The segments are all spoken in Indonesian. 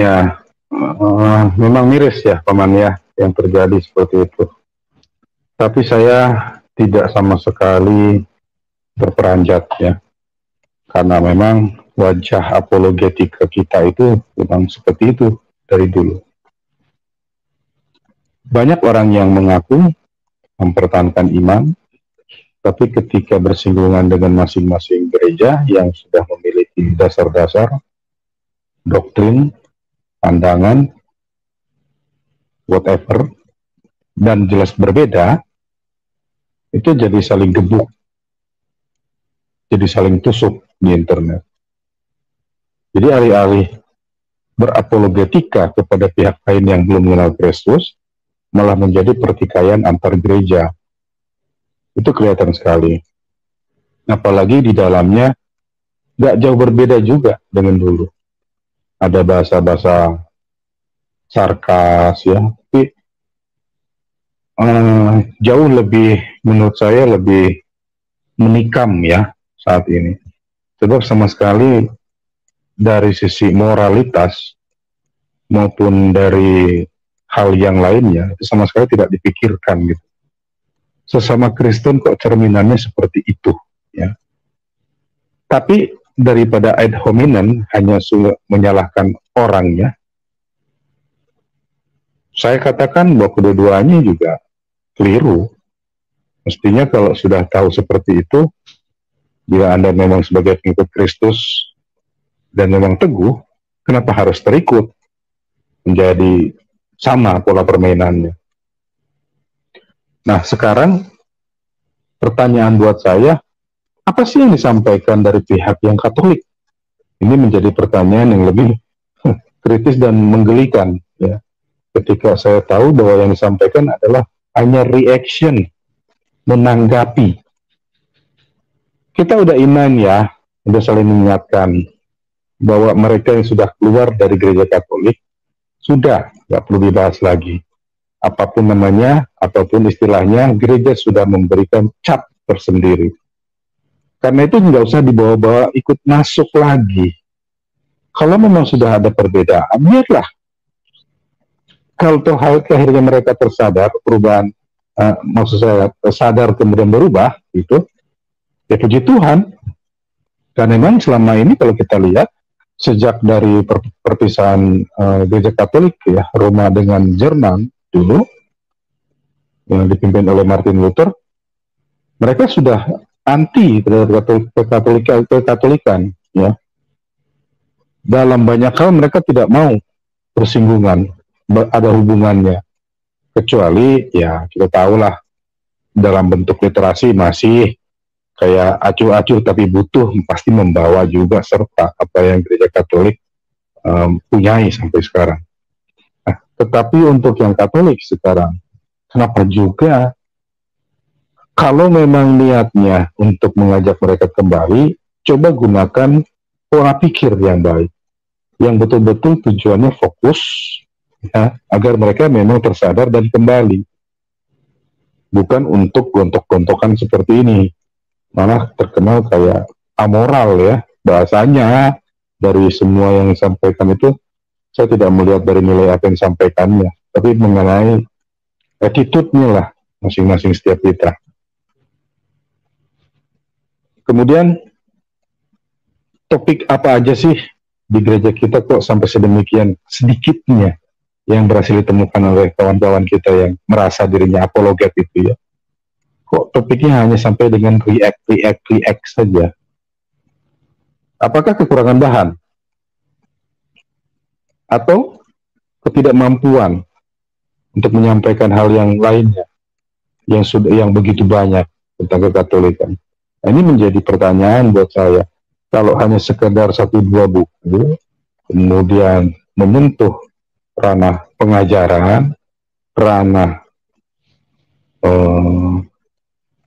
Ya, memang miris ya, Paman ya, yang terjadi seperti itu. Tapi saya tidak sama sekali terperanjat ya, karena memang wajah apologetika kita itu memang seperti itu dari dulu. Banyak orang yang mengaku mempertahankan iman, tapi ketika bersinggungan dengan masing-masing gereja yang sudah memiliki dasar-dasar, doktrin, pandangan, whatever, dan jelas berbeda, itu jadi saling gebuk, jadi saling tusuk di internet. Jadi alih-alih berapologetika kepada pihak lain yang belum mengenal Kristus, malah menjadi pertikaian antar gereja. Itu kelihatan sekali. Apalagi di dalamnya gak jauh berbeda juga dengan dulu. Ada bahasa-bahasa sarkas ya, tapi jauh lebih, menurut saya lebih menikam ya saat ini. Sebab sama sekali dari sisi moralitas maupun dari hal yang lainnya itu sama sekali tidak dipikirkan gitu. Sesama Kristen kok cerminannya seperti itu ya. Tapi daripada ad hominem hanya menyalahkan orangnya, saya katakan bahwa kedua-duanya juga keliru. Mestinya kalau sudah tahu seperti itu, bila Anda memang sebagai pengikut Kristus dan memang teguh, kenapa harus terikut menjadi sama pola permainannya? Nah, sekarang pertanyaan buat saya, apa sih yang disampaikan dari pihak yang Katolik? Ini menjadi pertanyaan yang lebih kritis dan menggelikan ya. Ketika saya tahu bahwa yang disampaikan adalah hanya reaction, menanggapi. Kita udah iman ya, udah saling mengingatkan bahwa mereka yang sudah keluar dari gereja Katolik sudah nggak perlu dibahas lagi. Apapun namanya, apapun istilahnya, gereja sudah memberikan cap tersendiri. Karena itu nggak usah dibawa-bawa ikut masuk lagi. Kalau memang sudah ada perbedaan, biarlah. Kalau akhirnya mereka tersadar, perubahan, maksud saya sadar kemudian berubah, itu ya puji Tuhan. Karena memang selama ini kalau kita lihat, sejak dari perpisahan gereja Katolik ya, Roma dengan Jerman dulu, yang dipimpin oleh Martin Luther, mereka sudah anti terhadap kekatolikan ya. Dalam banyak hal mereka tidak mau bersinggungan, ada hubungannya, kecuali ya kita tahulah dalam bentuk literasi masih kayak acuh-acuh, tapi butuh pasti membawa juga serta apa yang gereja Katolik punyai sampai sekarang. Nah, tetapi untuk yang Katolik sekarang, kenapa juga kalau memang niatnya untuk mengajak mereka kembali, coba gunakan pola pikir yang baik, yang betul-betul tujuannya fokus ya, agar mereka memang tersadar dan kembali, bukan untuk gontok-gontokan seperti ini, malah terkenal kayak amoral ya bahasanya. Dari semua yang disampaikan itu, saya tidak melihat dari nilai apa yang disampaikannya, tapi mengenai attitude-nya lah masing-masing setiap kita. Kemudian topik apa aja sih di gereja kita kok sampai sedemikian sedikitnya yang berhasil ditemukan oleh kawan-kawan kita yang merasa dirinya apologet itu ya. Kok topiknya hanya sampai dengan react saja? Apakah kekurangan bahan? Atau ketidakmampuan untuk menyampaikan hal yang lainnya yang begitu banyak tentang kekatolikan? Nah, ini menjadi pertanyaan buat saya. Kalau hanya sekedar 1-2 buku, kemudian menyentuh ranah pengajaran, ranah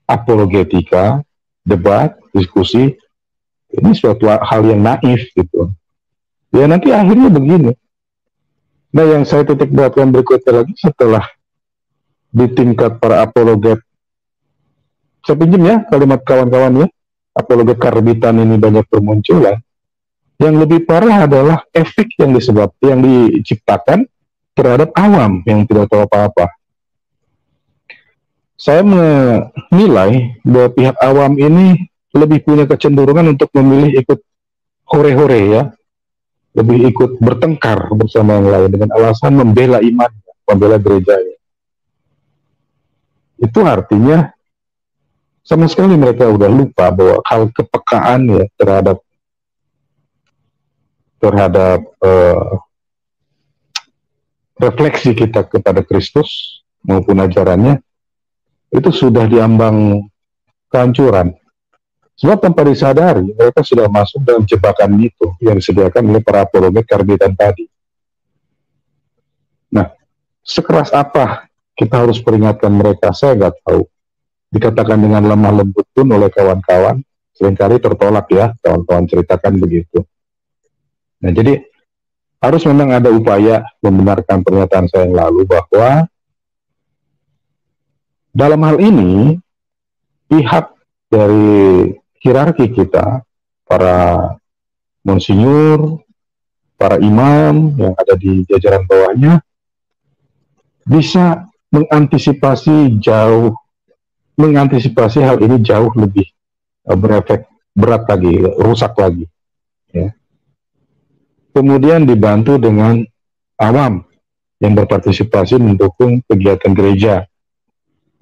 apologetika, debat, diskusi, ini suatu hal yang naif gitu. Ya nanti akhirnya begini. Nah, yang saya titik beratkan berikutnya lagi setelah di tingkat para apologet, saya pinjam ya kalimat kawan-kawan ya, apologet karbitan ini banyak bermunculan. Yang lebih parah adalah efek yang diciptakan terhadap awam yang tidak tahu apa-apa. Saya menilai bahwa pihak awam ini lebih punya kecenderungan untuk memilih ikut hore-hore ya, lebih ikut bertengkar bersama yang lain dengan alasan membela iman, membela gerejanya. Itu artinya sama sekali mereka udah lupa bahwa hal kepekaan ya terhadap refleksi kita kepada Kristus maupun ajarannya itu sudah diambang kehancuran. Sebab tanpa disadari mereka sudah masuk dalam jebakan itu yang disediakan oleh para apologet karbitan tadi. Nah, sekeras apa kita harus peringatkan mereka? Saya nggak tahu. Dikatakan dengan lemah lembut pun oleh kawan-kawan, seringkali tertolak ya, kawan-kawan ceritakan begitu. Nah, jadi harus memang ada upaya membenarkan pernyataan saya yang lalu bahwa dalam hal ini pihak dari hierarki kita, para monsinyur, para imam yang ada di jajaran bawahnya bisa mengantisipasi hal ini jauh lebih berefek berat lagi, rusak lagi. Ya. Kemudian dibantu dengan awam yang berpartisipasi mendukung kegiatan gereja.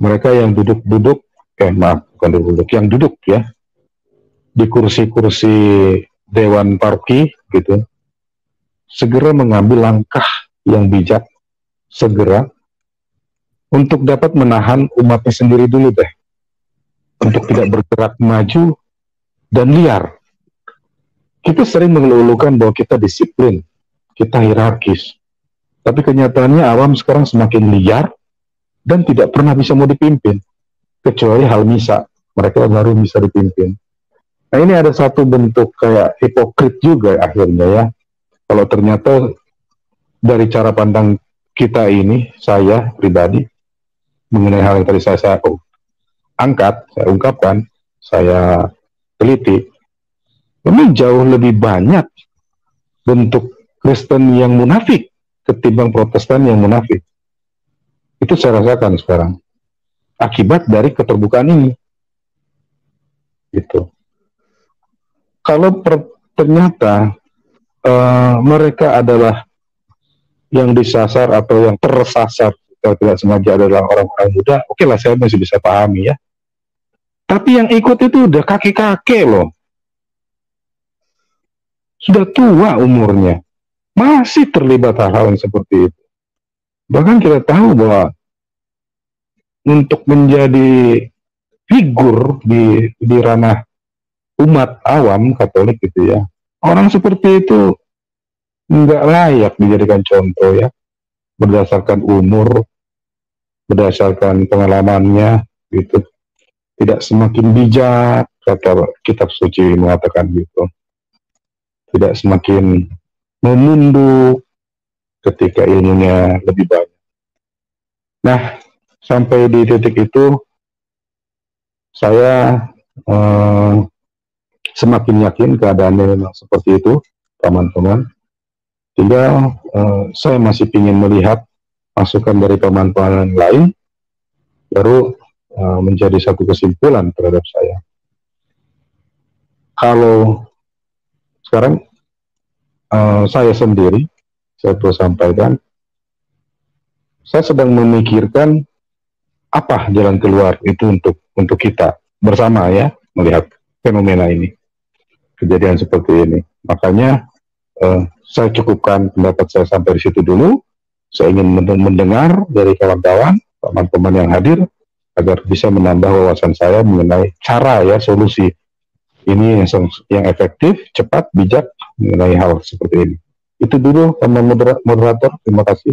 Mereka yang duduk yang duduk ya di kursi-kursi dewan paroki gitu, segera mengambil langkah yang bijak, segera untuk dapat menahan umatnya sendiri dulu deh, untuk tidak bergerak maju dan liar. Kita sering mengeluhkan bahwa kita disiplin, kita hierarkis, tapi kenyataannya awam sekarang semakin liar dan tidak pernah bisa mau dipimpin, kecuali hal misa, mereka baru bisa dipimpin. Nah, ini ada satu bentuk kayak hipokrit juga akhirnya ya, kalau ternyata dari cara pandang kita ini, saya pribadi, mengenai hal yang tadi saya angkat, saya ungkapkan, saya teliti, memang jauh lebih banyak bentuk Kristen yang munafik ketimbang Protestan yang munafik. Itu saya rasakan sekarang, akibat dari keterbukaan ini. Gitu. Kalau ternyata mereka adalah yang disasar atau yang tersasar kalau tidak sengaja adalah orang-orang muda, oke lah, saya masih bisa pahami ya. Tapi yang ikut itu udah kakek-kakek loh, sudah tua umurnya, masih terlibat hal-hal yang seperti itu. Bahkan kita tahu bahwa untuk menjadi figur di ranah umat awam Katolik gitu ya, orang seperti itu nggak layak dijadikan contoh ya, berdasarkan umur, berdasarkan pengalamannya gitu, tidak semakin bijak, kata kitab suci mengatakan gitu, tidak semakin menunduk ketika ilmunya lebih banyak. Nah, sampai di titik itu saya semakin yakin keadaannya memang seperti itu, teman-teman. Sehingga saya masih ingin melihat masukan dari teman-teman lain, baru menjadi satu kesimpulan terhadap saya. Kalau sekarang saya sendiri, saya perlu sampaikan, saya sedang memikirkan apa jalan keluar itu untuk kita bersama ya, melihat fenomena ini, kejadian seperti ini. Makanya saya cukupkan pendapat saya sampai di situ dulu. Saya ingin mendengar dari kawan-kawan, teman-teman yang hadir, agar bisa menambah wawasan saya mengenai cara ya, solusi ini yang efektif, cepat, bijak mengenai hal seperti ini. Itu dulu, teman moderator. Terima kasih.